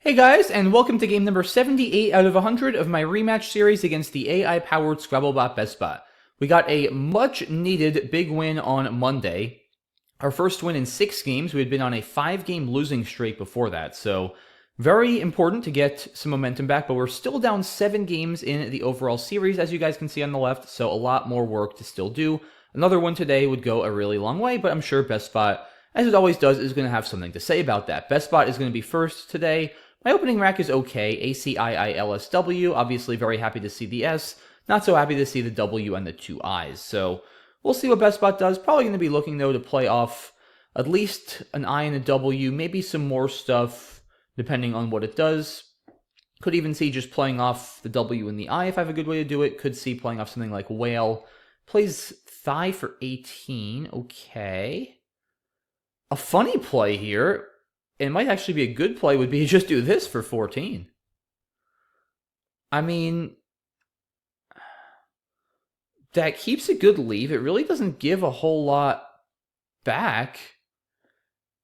Hey guys, and welcome to game number 78 out of 100 of my rematch series against the AI-powered Scrabble BestBot. We got a much-needed big win on Monday. Our first win in 6 games. We had been on a 5-game losing streak before that, so very important to get some momentum back, but we're still down 7 games in the overall series, as you guys can see on the left, so a lot more work to still do. Another one today would go a really long way, but I'm sure BestBot, as it always does, is going to have something to say about that. BestBot is going to be first today. My opening rack is okay, ACIILSW, obviously very happy to see the S, not so happy to see the W and the 2 I's, so we'll see what BestBot does. Probably going to be looking, though, to play off at least an I and a W, maybe some more stuff, depending on what it does. Could even see just playing off the W and the I if I have a good way to do it. Could see playing off something like Whale. Plays Thigh for 18, okay. A funny play here, it might actually be a good play, would be to just do this for 14. I mean, that keeps a good leave. It really doesn't give a whole lot back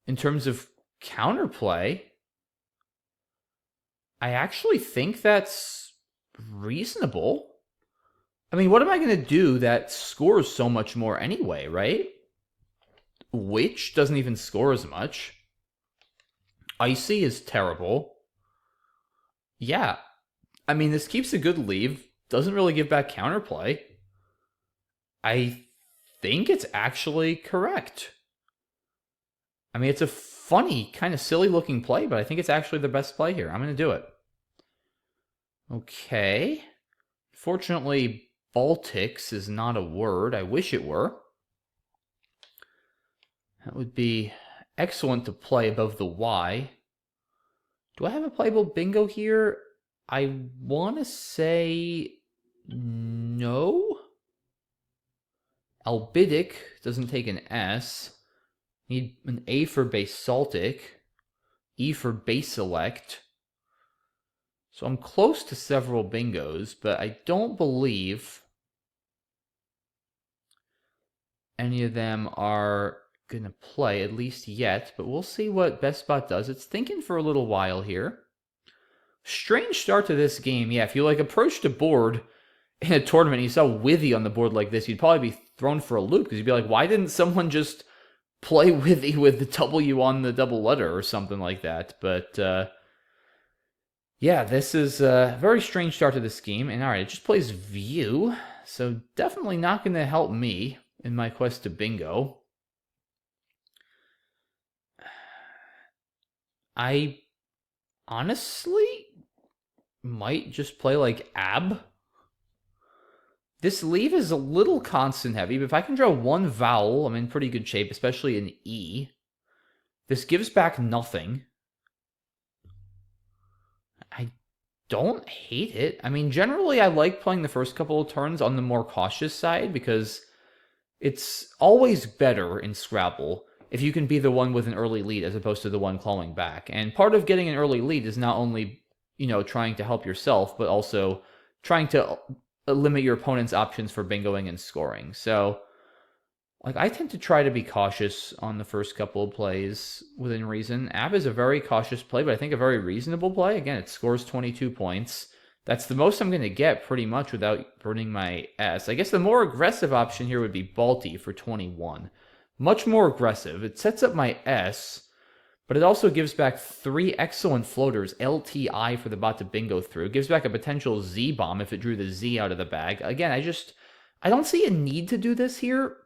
in terms of counterplay. I actually think that's reasonable. I mean, what am I going to do that scores so much more anyway, right? Which doesn't even score as much. Icy is terrible. Yeah. I mean, this keeps a good leave. Doesn't really give back counterplay. I think it's actually correct. I mean, it's a funny, kind of silly looking play, but I think it's actually the best play here. I'm going to do it. Okay. Fortunately, Baltics is not a word. I wish it were. That would be excellent to play above the Y. Do I have a playable bingo here? I want to say no. Albidic doesn't take an S. Need an A for basaltic. E for baselect. So I'm close to several bingos, but I don't believe any of them are going to play, at least yet. But we'll see what BestBot does. It's thinking for a little while here. Strange start to this game. Yeah, if you approached a board in a tournament and you saw Withy on the board like this, you'd probably be thrown for a loop because you'd be like, why didn't someone just play Withy with the W on the double letter or something like that? But yeah, this is a very strange start to this game. And all right, it just plays View, so definitely not going to help me in my quest to bingo. I honestly might just play like AB. This leave is a little constant heavy, but if I can draw one vowel, I'm in pretty good shape, especially an E. This gives back nothing. I don't hate it. I mean, generally I like playing the first couple of turns on the more cautious side because it's always better in Scrabble if you can be the one with an early lead as opposed to the one clawing back. And part of getting an early lead is not only, trying to help yourself, but also trying to limit your opponent's options for bingoing and scoring. So, I tend to try to be cautious on the first couple of plays within reason. AB is a very cautious play, but I think a very reasonable play. Again, it scores 22 points. That's the most I'm going to get pretty much without burning my S. I guess the more aggressive option here would be Balti for 21. Much more aggressive. It sets up my S, but it also gives back 3 excellent floaters, LTI for the bot to bingo through. It gives back a potential Z bomb if it drew the Z out of the bag. Again, I don't see a need to do this here.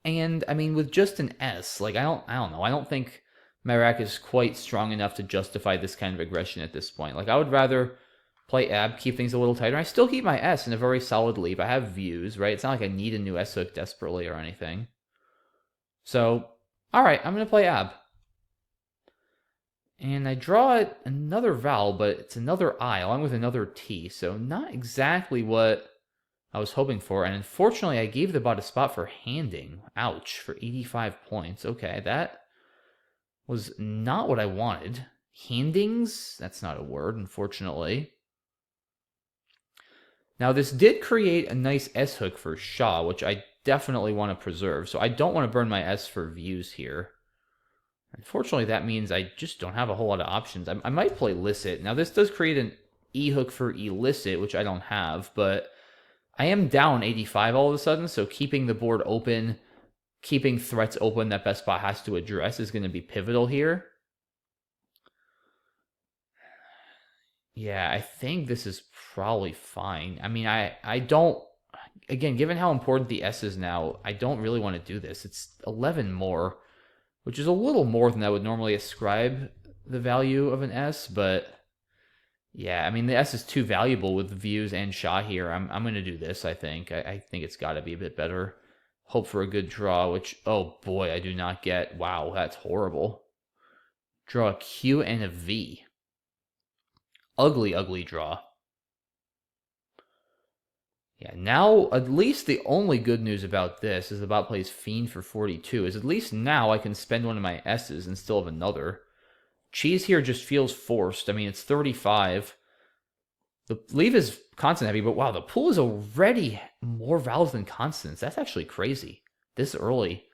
And I mean, with just an S, I don't know. I don't think my rack is quite strong enough to justify this kind of aggression at this point. I would rather play AB, keep things a little tighter. I still keep my S in a very solid leave. I have views, right? It's not like I need a new S hook desperately or anything. So, all right, I'm going to play AB. And I draw another vowel, but it's another I along with another T. So not exactly what I was hoping for. And unfortunately, I gave the bot a spot for handing. Ouch, for 85 points. Okay, that was not what I wanted. Handings? That's not a word, unfortunately. Now, this did create a nice S hook for Shaw, which I definitely want to preserve. So I don't want to burn my S for views here. Unfortunately, that means I just don't have a whole lot of options. I might play Licit. Now, this does create an E-hook for Illicit, which I don't have, but I am down 85 all of a sudden, so keeping the board open, keeping threats open that BestBot has to address is going to be pivotal here. Yeah, I think this is probably fine. I mean, I don't, again, given how important the S is now, I don't really want to do this. It's 11 more, which is a little more than I would normally ascribe the value of an S, but yeah, I mean, the S is too valuable with views and Shah here. I'm going to do this, I think. I think it's got to be a bit better. Hope for a good draw, which, oh boy, I do not get. Wow, that's horrible. Draw a Q and a V. Ugly, ugly draw. Yeah, now at least the only good news about this is the bot plays Fiend for 42, is at least now I can spend one of my S's and still have another. Cheese here just feels forced. I mean, it's 35. The leave is constant heavy, but wow, the pool is already more vowels than consonants. That's actually crazy this early.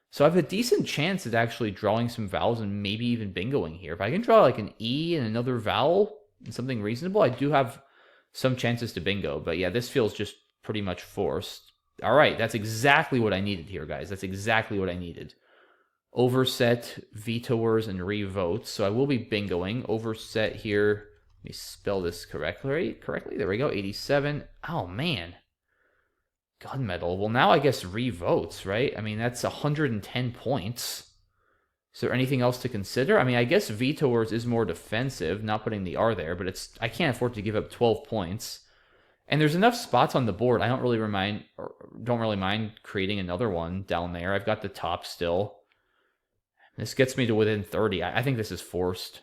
So I have a decent chance at actually drawing some vowels and maybe even bingoing here. If I can draw like an E and another vowel and something reasonable, I do have some chances to bingo. But yeah, this feels just pretty much forced. All right, that's exactly what I needed here, guys. That's exactly what I needed. Overset, vetoers, and revotes. So I will be bingoing. Overset here. Let me spell this correctly. There we go. 87. Oh, man. Gunmetal. Well, now I guess revotes, right? I mean, that's 110 points. Is there anything else to consider? I mean, I guess vetoers is more defensive, not putting the R there, but I can't afford to give up 12 points. And there's enough spots on the board. I don't really mind creating another one down there. I've got the top still. This gets me to within 30. I think this is forced.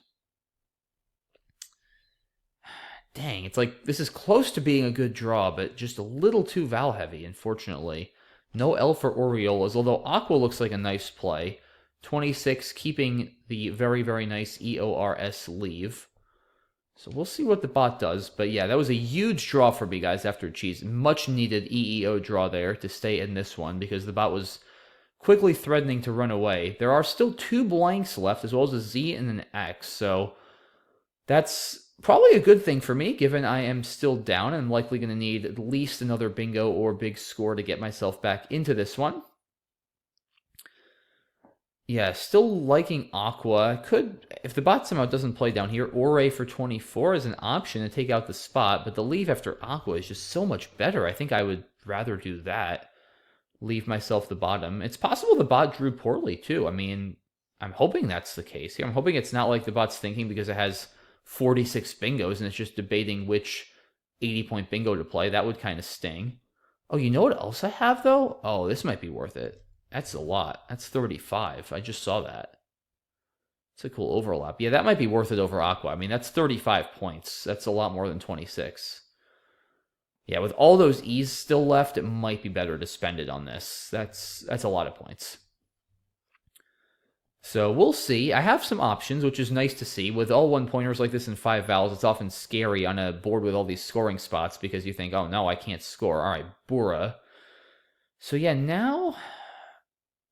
Dang, it's like this is close to being a good draw, but just a little too vowel heavy, unfortunately. No L for Oriolas, although Aqua looks like a nice play. 26, keeping the very, very nice EORS leave. So we'll see what the bot does. But yeah, that was a huge draw for me, guys, after cheese. Much needed EEO draw there to stay in this one because the bot was quickly threatening to run away. There are still 2 blanks left, as well as a Z and an X, so that's probably a good thing for me, given I am still down and I'm likely going to need at least another bingo or big score to get myself back into this one. Yeah, still liking Aqua. Could, if the bot somehow doesn't play down here, Ore for 24 is an option to take out the spot, but the leave after Aqua is just so much better. I think I would rather do that. Leave myself the bottom. It's possible the bot drew poorly, too. I mean, I'm hoping that's the case here. I'm hoping it's not like the bot's thinking because it has 46 bingos and it's just debating which 80-point bingo to play. That would kind of sting. Oh, you know what else I have, though? Oh, this might be worth it. That's a lot. That's 35. I just saw that. It's a cool overlap. Yeah, that might be worth it over Aqua. I mean, that's 35 points. That's a lot more than 26. Yeah, with all those E's still left, it might be better to spend it on this. That's a lot of points. So we'll see. I have some options, which is nice to see. With all one-pointers like this in 5 vowels, it's often scary on a board with all these scoring spots because you think, oh no, I can't score. All right, Bura. So yeah, now,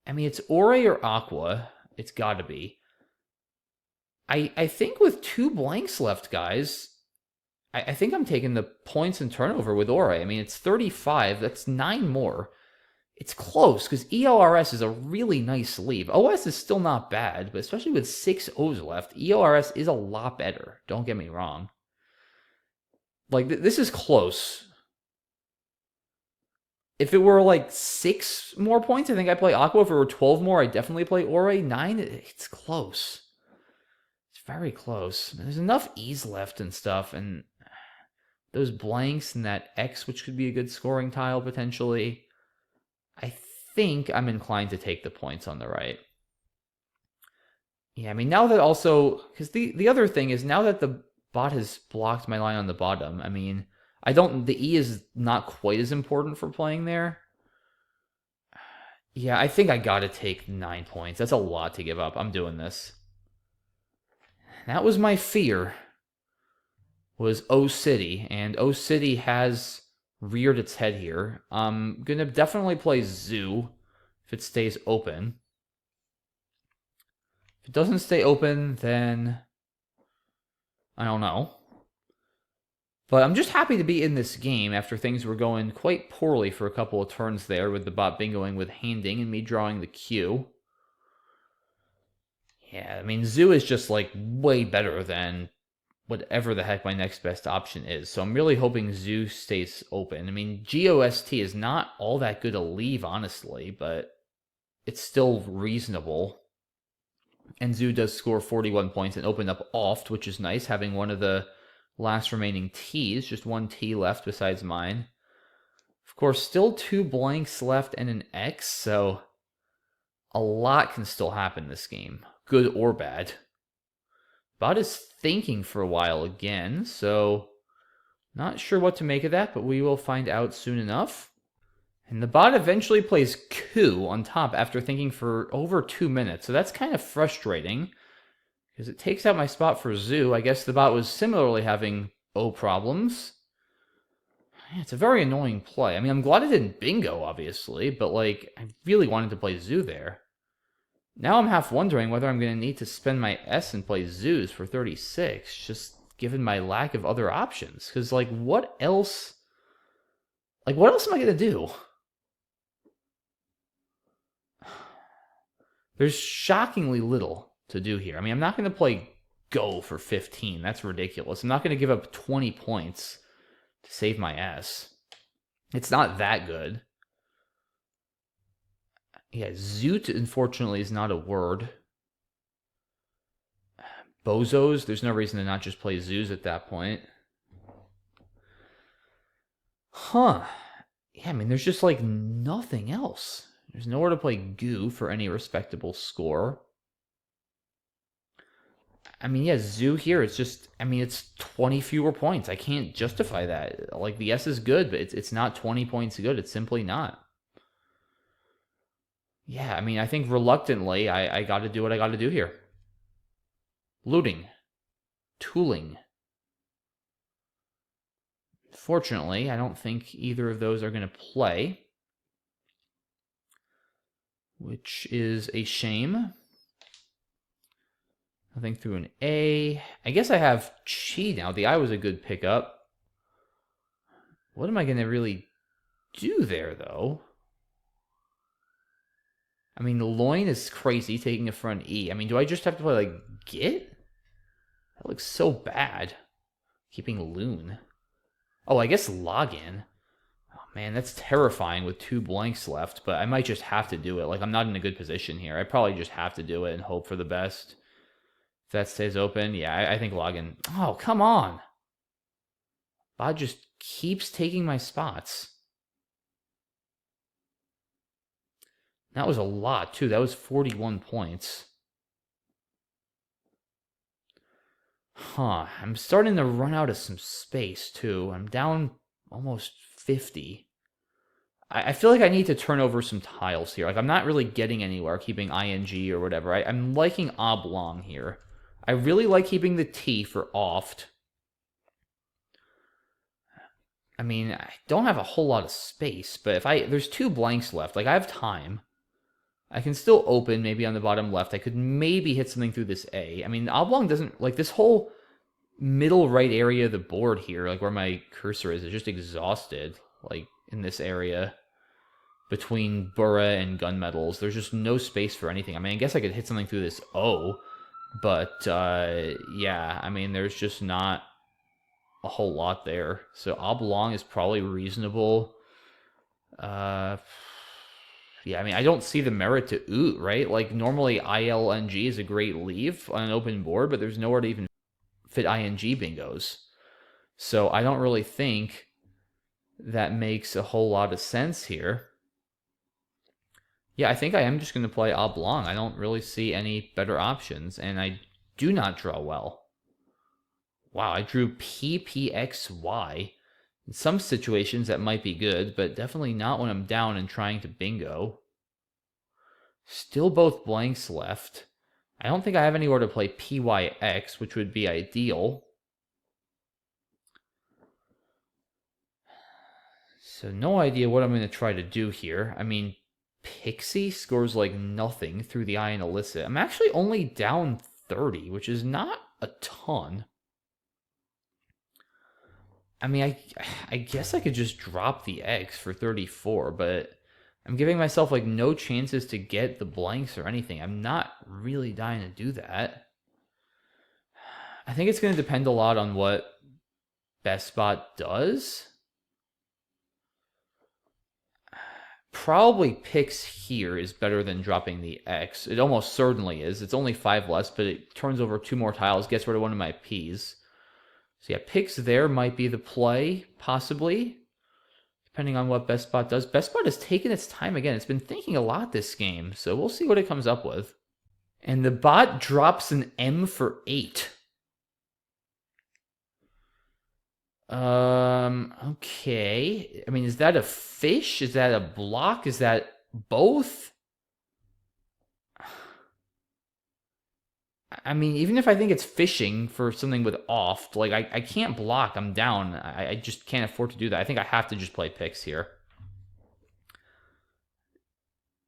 I mean, it's Ore or Aqua. It's got to be. I think with 2 blanks left, guys, I think I'm taking the points and turnover with Ore. I mean, it's 35. That's 9 more. It's close, because EORS is a really nice leave. OS is still not bad, but especially with 6 O's left, EORS is a lot better. Don't get me wrong. Like, this is close. If it were, like, 6 more points, I think I'd play Aqua. If it were 12 more, I'd definitely play Ore. 9, it's close. It's very close. There's enough E's left and stuff, and those blanks and that X, which could be a good scoring tile, potentially. I think I'm inclined to take the points on the right. Yeah, I mean, now that also, because the other thing is, now that the bot has blocked my line on the bottom, I mean, the E is not quite as important for playing there. Yeah, I think I gotta take 9 points. That's a lot to give up. I'm doing this. That was my fear, was O City, and O City has reared its head here. I'm gonna definitely play Zoo if it stays open. If it doesn't stay open, then I don't know. But I'm just happy to be in this game after things were going quite poorly for a couple of turns there, with the bot bingoing with handing and me drawing the cue. Yeah, I mean, zoo is just like way better than whatever the heck my next best option is. So I'm really hoping zoo stays open. I mean, GOST is not all that good a leave, honestly, but it's still reasonable. And zoo does score 41 points and open up oft, which is nice, having one of the last remaining T's, just one T left besides mine. Of course, still 2 blanks left and an X, so a lot can still happen this game, good or bad. Bot is thinking for a while again, so not sure what to make of that, but we will find out soon enough. And the bot eventually plays coup on top after thinking for over 2 minutes, so that's kind of frustrating, because it takes out my spot for zoo. I guess the bot was similarly having O problems. Yeah, it's a very annoying play. I mean, I'm glad it didn't bingo, obviously, but like, I really wanted to play zoo there. Now I'm half wondering whether I'm going to need to spend my S and play zoos for 36, just given my lack of other options. Because, like, what else? Like, what else am I going to do? There's shockingly little to do here. I mean, I'm not going to play go for 15. That's ridiculous. I'm not going to give up 20 points to save my S. It's not that good. Yeah, zoot, unfortunately, is not a word. Bozos, there's no reason to not just play zoos at that point. Huh. Yeah, I mean, there's just like nothing else. There's nowhere to play goo for any respectable score. I mean, yeah, zoo here, it's just, I mean, it's 20 fewer points. I can't justify that. Like, the S is good, but it's not 20 points good. It's simply not. Yeah, I mean, I think reluctantly, I got to do what I got to do here. Looting. Tooling. Fortunately, I don't think either of those are going to play, which is a shame. Nothing through an A. I guess I have chi now. The I was a good pickup. What am I going to really do there, though? I mean, the loin is crazy, taking a front E. I mean, do I just have to play, like, git? That looks so bad. Keeping loon. Oh, I guess login. Oh, man, that's terrifying with 2 blanks left, but I might just have to do it. Like, I'm not in a good position here. I probably just have to do it and hope for the best. If that stays open, yeah, I think login. Oh, come on. Bot just keeps taking my spots. That was a lot, too. That was 41 points. Huh. I'm starting to run out of some space, too. I'm down almost 50. I feel like I need to turn over some tiles here. Like, I'm not really getting anywhere keeping ing or whatever. I'm liking oblong here. I really like keeping the T for oft. I mean, I don't have a whole lot of space, but if there's 2 blanks left. Like, I have time. I can still open maybe on the bottom left. I could maybe hit something through this A. I mean, oblong doesn't, like, this whole middle right area of the board here, like where my cursor is just exhausted, like in this area between Burra and gunmetals. There's just no space for anything. I mean, I guess I could hit something through this O, but yeah, I mean, there's just not a whole lot there. So oblong is probably reasonable. Yeah, I mean, I don't see the merit to oot, right? Like, normally ILNG is a great leave on an open board, but there's nowhere to even fit ing bingos. So I don't really think that makes a whole lot of sense here. Yeah, I think I am just going to play oblong. I don't really see any better options, and I do not draw well. Wow, I drew PPXY. In some situations, that might be good, but definitely not when I'm down and trying to bingo. Still both blanks left. I don't think I have anywhere to play PYX, which would be ideal. So no idea what I'm going to try to do here. I mean, Pixie scores like nothing through the eye and illicit. I'm actually only down 30, which is not a ton. I mean, I guess I could just drop the X for 34, but I'm giving myself like no chances to get the blanks or anything. I'm not really dying to do that. I think it's going to depend a lot on what BestBot does. Probably picks here is better than dropping the X. It almost certainly is. It's only 5 less, but it turns over 2 more tiles, gets rid of one of my P's. So yeah, picks there might be the play, possibly, depending on what BestBot does. BestBot has taken its time again. It's been thinking a lot this game, so we'll see what it comes up with. And the bot drops an M for 8. Okay. I mean, is that a fish? Is that a block? Is that both? I mean, even if I think it's fishing for something with oft, like, I can't block. I'm down. I just can't afford to do that. I think I have to just play picks here.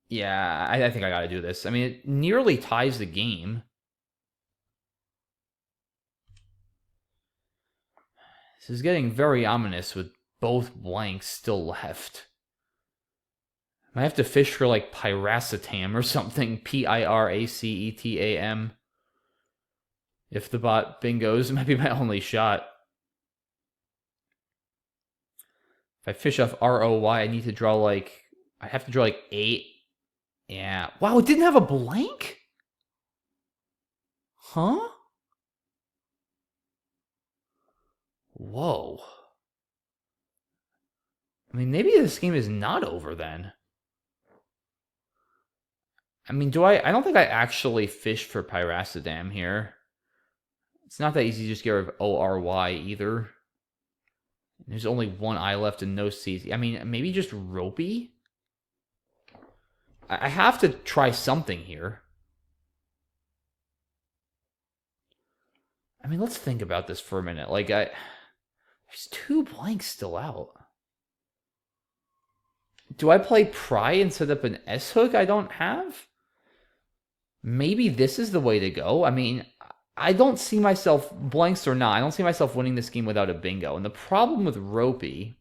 Yeah, I think I gotta do this. I mean, it nearly ties the game. This is getting very ominous with both blanks still left. I have to fish for like Piracetam or something. Piracetam. If the bot bingos, it might be my only shot. If I fish off ROY, I need to draw like... I have to draw like 8. Yeah. Wow, it didn't have a blank? Huh? Whoa. I mean, maybe this game is not over then. I mean, I don't think I actually fish for Piracetam here. It's not that easy to just get rid of ORY either. There's only 1 eye left and no C's. I mean, maybe just Ropey? I have to try something here. I mean, let's think about this for a minute. Like, there's 2 blanks still out. Do I play Pry and set up an S-hook I don't have? Maybe this is the way to go. I mean, I don't see myself, blanks or not, I don't see myself winning this game without a bingo. And the problem with Ropey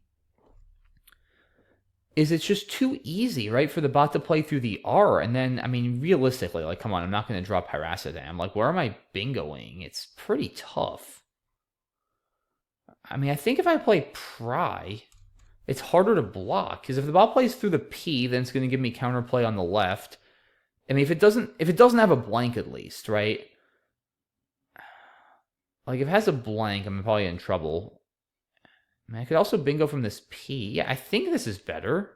is it's just too easy, right, for the bot to play through the R. And then, I mean, realistically, like, come on, I'm not going to draw Piracetam. Like, where am I bingoing? It's pretty tough. I mean, I think if I play Pry, it's harder to block. Because if the bot plays through the P, then it's going to give me counterplay on the left. I mean, if it doesn't have a blank at least, right? Like, if it has a blank, I'm probably in trouble. I mean, I could also bingo from this P. Yeah, I think this is better.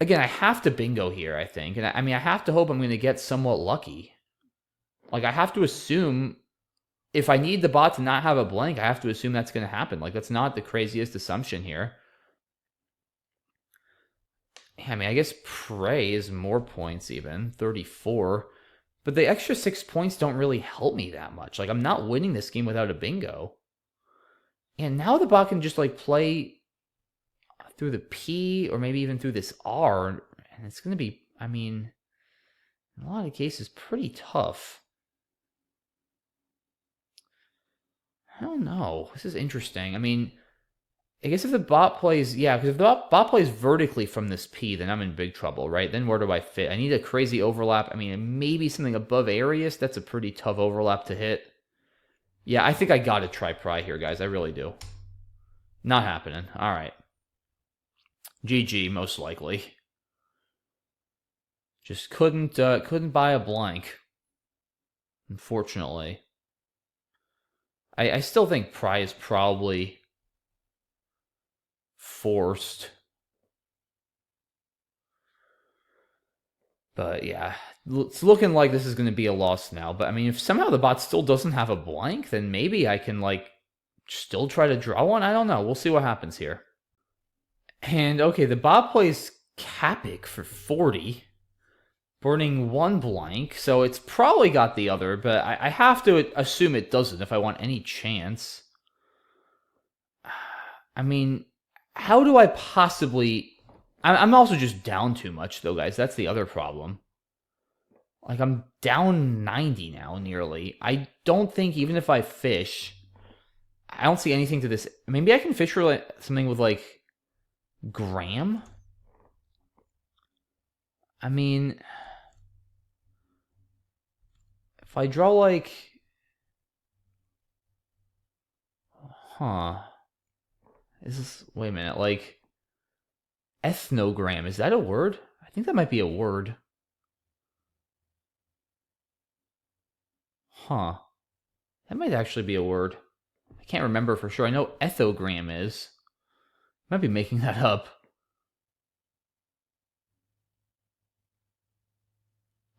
Again, I have to bingo here, I think. And I mean, I have to hope I'm going to get somewhat lucky. Like, I have to assume if I need the bot to not have a blank, I have to assume that's going to happen. Like, that's not the craziest assumption here. I mean, I guess Prey is more points even, 34. But the extra 6 points don't really help me that much. Like, I'm not winning this game without a bingo. And now the bot can just, like, play through the P or maybe even through this R. And it's going to be, I mean, in a lot of cases, pretty tough. I don't know. This is interesting. I mean, I guess if the bot plays, yeah, because if the bot plays vertically from this P, then I'm in big trouble, right? Then where do I fit? I need a crazy overlap. I mean, maybe something above Arius. That's a pretty tough overlap to hit. Yeah, I think I got to try Pry here, guys. I really do. Not happening. All right. GG, most likely. Just couldn't buy a blank, unfortunately. I still think Pry is probably forced. But yeah, it's looking like this is going to be a loss now. But I mean, if somehow the bot still doesn't have a blank, then maybe I can, like, still try to draw one. I don't know. We'll see what happens here. And okay, the bot plays Capic for 40, burning 1 blank. So it's probably got the other, but I have to assume it doesn't if I want any chance. I mean, how do I possibly I'm also just down too much, though, guys. That's the other problem. Like, I'm down 90 now, nearly. I don't think, even if I fish, I don't see anything to this. Maybe I can fish for like, something with, like, Graham? I mean, if I draw, like... Huh. Is this... Wait a minute, like... Ethnogram, is that a word? I think that might be a word. Huh. That might actually be a word. I can't remember for sure. I know ethogram is. I might be making that up.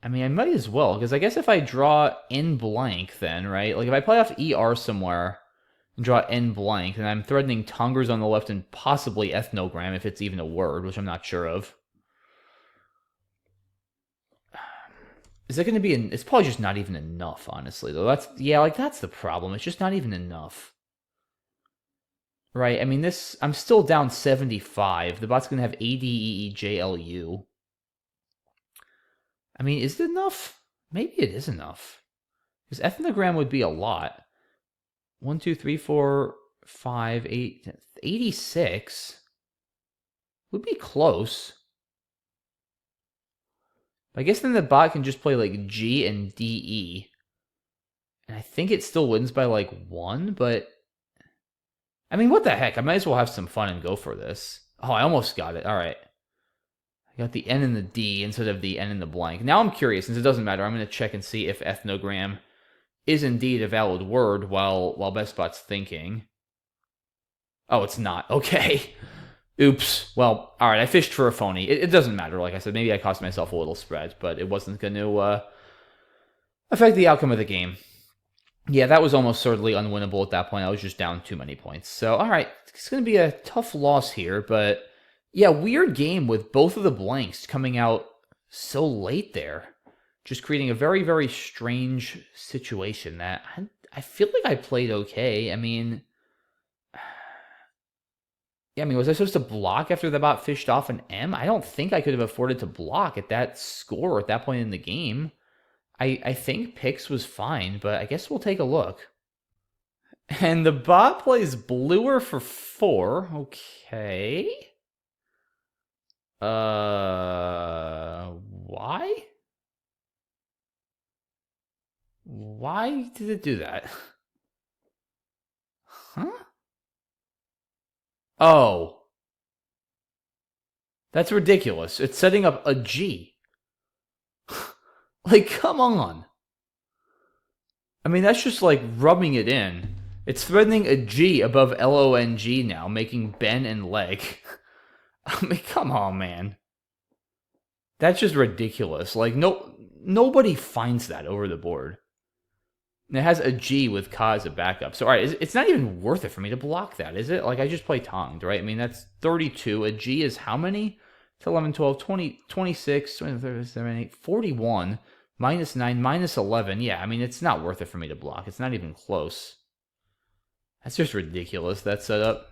I mean, I might as well, because I guess if I draw in blank then, right? Like if I play off ER somewhere and draw in blank, then I'm threatening tongers on the left and possibly ethnogram if it's even a word, which I'm not sure of. Is it going to be... It's probably just not even enough, honestly, though. Yeah, like that's the problem. It's just not even enough. Right, I mean, this... I'm still down 75. The bot's going to have ADEEJLU. I mean, is it enough? Maybe it is enough. Because ethnogram would be a lot. 1, 2, 3, 4, 5, 8, 86 would be close. I guess then the bot can just play like G and DE. And I think it still wins by like 1, but... I mean, what the heck? I might as well have some fun and go for this. Oh, I almost got it. All right. I got the N and the D instead of the N and the blank. Now I'm curious, since it doesn't matter, I'm going to check and see if ethnogram is indeed a valid word while BestBot's thinking. Oh, it's not. Okay. Oops. Well, all right, I fished for a phony. It doesn't matter, like I said. Maybe I cost myself a little spread, but it wasn't going to affect the outcome of the game. Yeah, that was almost certainly unwinnable at that point. I was just down too many points. So, all right, it's going to be a tough loss here, but yeah, weird game with both of the blanks coming out so late there. Just creating a very, very strange situation that I feel like I played okay. I mean, yeah, I mean, was I supposed to block after the bot fished off an M? I don't think I could have afforded to block at that score at that point in the game. I think Pix was fine, but I guess we'll take a look. And the bot plays bluer for 4. Okay. Why? Why did it do that? Huh? Oh. That's ridiculous. It's setting up a G. Like, come on. I mean, that's just like rubbing it in. It's threatening a G above LONG now, making Ben and leg. I mean, come on, man. That's just ridiculous. Like, nobody finds that over the board. And it has a G with Ka as a backup. So, all right, it's not even worth it for me to block that, is it? Like, I just play tonged, right? I mean, that's 32. A G is how many? It's 11, 12, 20, 26, 27, 8, 41, minus 9, minus 11. Yeah, I mean, it's not worth it for me to block. It's not even close. That's just ridiculous, that setup.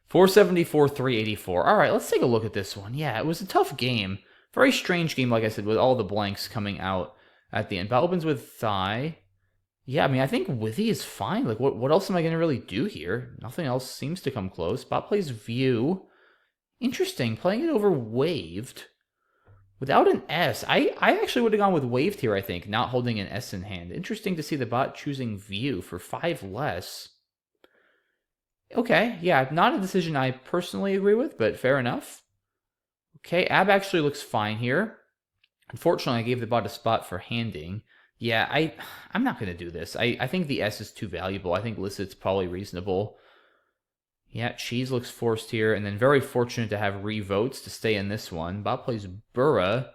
474, 384. All right, let's take a look at this one. Yeah, it was a tough game. Very strange game, like I said, with all the blanks coming out at the end. Bot opens with thigh. Yeah, I mean, I think Withy is fine. Like, what else am I going to really do here? Nothing else seems to come close. Bot plays view. Interesting, playing it over waved. Without an S. I actually would have gone with waved here, I think, not holding an S in hand. Interesting to see the bot choosing view for 5 less. Okay, yeah, not a decision I personally agree with, but fair enough. Okay, Ab actually looks fine here. Unfortunately, I gave the bot a spot for handing. Yeah, I'm not going to do this. I think the S is too valuable. I think Licit's probably reasonable. Yeah, Cheese looks forced here, and then very fortunate to have revotes to stay in this one. Bot plays Burra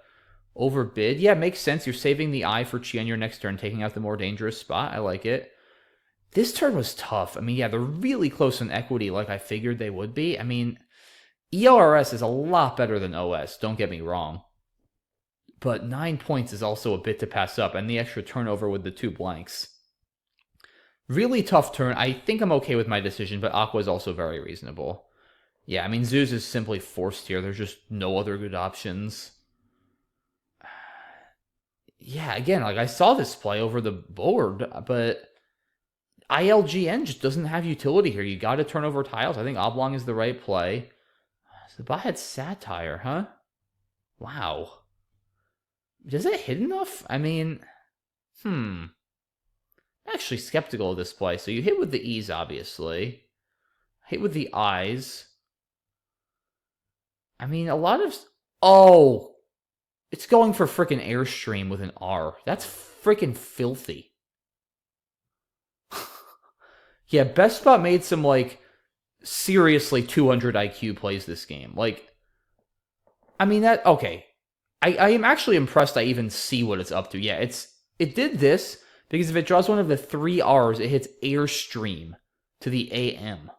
over bid. Yeah, makes sense. You're saving the I for Chi on your next turn, taking out the more dangerous spot. I like it. This turn was tough. I mean, yeah, they're really close on equity like I figured they would be. I mean, ELRS is a lot better than OS, don't get me wrong. But 9 points is also a bit to pass up, and the extra turnover with the 2 blanks. Really tough turn. I think I'm okay with my decision, but Aqua is also very reasonable. Yeah, I mean, Zeus is simply forced here. There's just no other good options. Yeah, again, like I saw this play over the board, but ILGN just doesn't have utility here. You got to turn over tiles. I think Oblong is the right play. So the bot had satire, huh? Wow. Does it hit enough? I mean, I'm actually skeptical of this play. So you hit with the E's, obviously. Hit with the I's. I mean, a lot of... Oh! It's going for freaking Airstream with an R. That's freaking filthy. Yeah, BestBot made some, like, seriously 200 IQ plays this game. Like, I mean, that... Okay. I am actually impressed I even see what it's up to. Yeah, it did this because if it draws one of the 3 R's, it hits Airstream to the AM.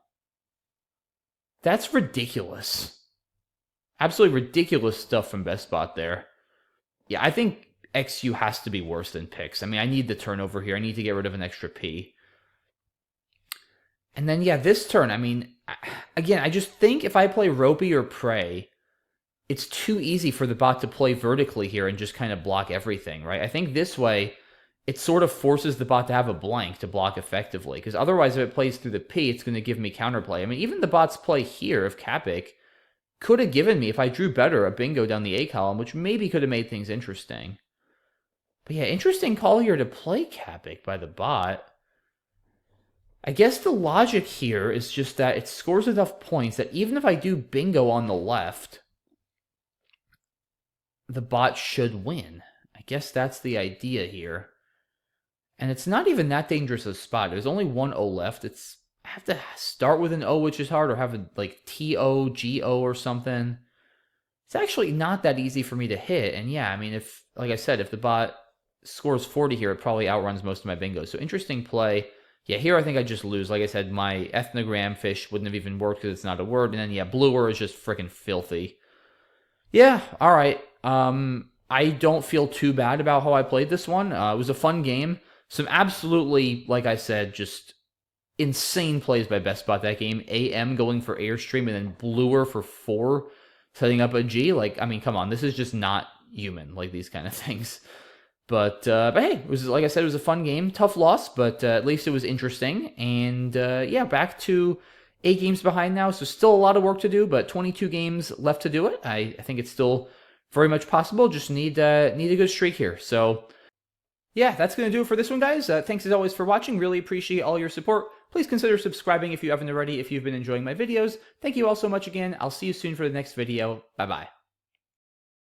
That's ridiculous. Absolutely ridiculous stuff from BestBot there. Yeah, I think XU has to be worse than Pix. I mean, I need the turnover here. I need to get rid of an extra P. And then, yeah, this turn, I mean, again, I just think if I play Ropey or Prey, it's too easy for the bot to play vertically here and just kind of block everything, right? I think this way, it sort of forces the bot to have a blank to block effectively, because otherwise, if it plays through the P, it's going to give me counterplay. I mean, even the bot's play here of Capic could have given me, if I drew better, a bingo down the A column, which maybe could have made things interesting. But yeah, interesting call here to play Capic by the bot. I guess the logic here is just that it scores enough points that even if I do bingo on the left, the bot should win. I guess that's the idea here. And it's not even that dangerous a spot. There's only one O left. I have to start with an O, which is hard, or have a, like, TO, GO or something. It's actually not that easy for me to hit. And yeah, I mean, if, like I said, if the bot scores 40 here, it probably outruns most of my bingos. So interesting play. Yeah, here I think I just lose. Like I said, my ethnogram fish wouldn't have even worked because it's not a word. And then, yeah, bluer is just freaking filthy. Yeah, all right. I don't feel too bad about how I played this one. It was a fun game. Some absolutely, like I said, just insane plays by BestBot that game. AM going for Airstream and then bluer for 4, setting up a G. Like, I mean, come on. This is just not human, like these kind of things. But hey, it was, like I said, it was a fun game. Tough loss, but at least it was interesting. And yeah, back to 8 games behind now. So still a lot of work to do, but 22 games left to do it. I think it's still very much possible. Just need a good streak here. So yeah, that's going to do it for this one, guys. Thanks as always for watching. Really appreciate all your support. Please consider subscribing if you haven't already, if you've been enjoying my videos. Thank you all so much again. I'll see you soon for the next video. Bye-bye.